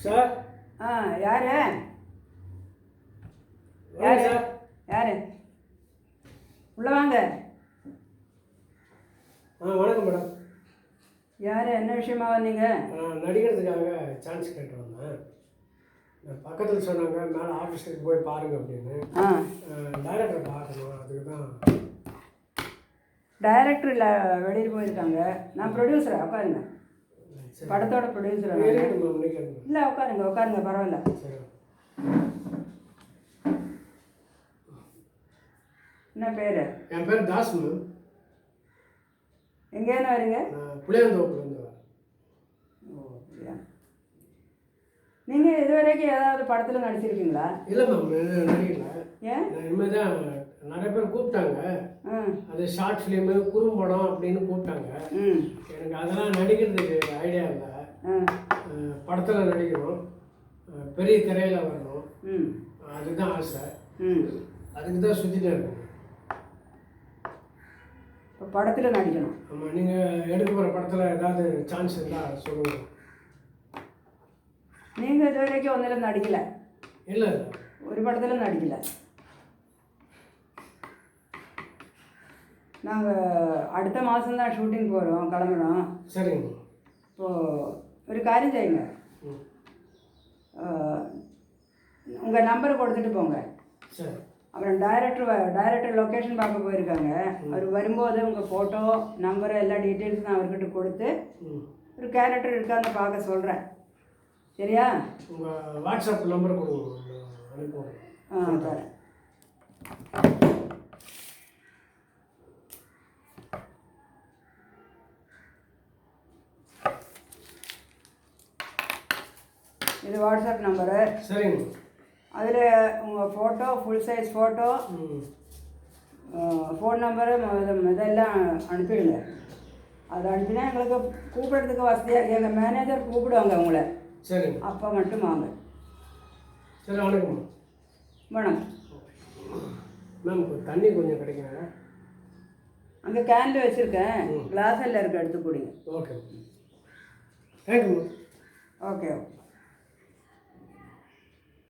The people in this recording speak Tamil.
சார். யார் யார் சார்? யார் உள்ள வாங்க. வணக்கம் மேடம். யார், என்ன விஷயமா வந்தீங்க? நடிக்கிறதுக்காக சான்ஸ் கேட்டு வந்தேன். பக்கத்தில் சொன்னாங்க மேலே ஆஃபீஸுக்கு போய் பாருங்க அப்படின்னு. டைரக்டரை பார்க்கணும், அதுக்கு தான். டைரக்டர் இல்லை, வெளியில் போயிருக்காங்க. நான் ப்ரொடியூசரை. உட்காருங்க. படத்தோட ப்ரொடியூசரை. இல்லை, உட்காருங்க உட்காருங்க, பரவாயில்ல. சரி. என்ன பேர்? என் பேர் தாஸ் மேம். எங்கேன்னு வரீங்க? புளியாந்தோப்புலேருந்து வரேன். ஓ, அப்படியா. நீங்கள் இது வரைக்கும் ஏதாவது படத்தில் நடிச்சிருக்கீங்களா? இல்லை மேம், நடிக்கல. ஏன்? இனிமேல் தான் நிறைய பேர் கூப்பிட்டாங்க. அது ஷார்ட் ஃபிலிமு, குறும்படம் அப்படின்னு கூப்பிட்டாங்க. எனக்கு அதெல்லாம் நடிக்கிறதுக்கு ஐடியா இல்லை. படத்தில் நடிக்கணும், பெரிய திரையில் வரணும், அதுதான் ஆசை. அதுக்கு தான் சுற்றிட்டே இருக்கணும். இப்போ படத்தில் நடிக்கணும். ஆமாம், நீங்கள் எடுக்க போகிற படத்தில் ஏதாவது சான்ஸ் இருந்தால் சொல்லுங்கள். நீங்கள் இது வரைக்கும் ஒன்றில் நடிக்கலை? இல்லை, ஒரு படத்தில் நடிக்கலை. நாங்கள் அடுத்த மாதம்தான் ஷூட்டிங் போகிறோம், கிளம்புறோம். சரிங்க. இப்போது ஒரு காரியம் செய்யுங்க. உங்கள் நம்பரை கொடுத்துட்டு போங்க. சரி. அப்புறம் டைரக்டர் லொக்கேஷன் பார்க்க போயிருக்காங்க. அவர் வரும்போது உங்கள் ஃபோட்டோ, நம்பரு, எல்லா டீட்டெயில்ஸும் நான் அவர்கிட்ட கொடுத்து ஒரு கேரக்டர் இருக்கான்னு பார்க்க சொல்கிறேன். சரியா? உங்கள் வாட்ஸ்அப் நம்பர் கொடுங்க, அனுப்புவோம். தரேன். இது வாட்ஸ்அப் நம்பரு. சரிங்க. அதில் உங்கள் photo, full size photo, phone number இதெல்லாம் அனுப்பிடுங்க. அதை அனுப்பினா எங்களுக்கு கூப்பிட்றதுக்கு வசதியாக, எங்கள் மேனேஜர் கூப்பிடுவாங்க உங்களை. சரி. அப்போ மட்டும் வாங்க. சரி, வணக்கம். வணக்கம் மேம். தண்ணி கொஞ்சம் கிடைக்குங்க? அங்கே கேனில் வச்சுருக்கேன், கிளாஸ் எல்லாம் இருக்க, எடுத்து குடிங்க. ஓகே. Thank you ma'am. ஓகே.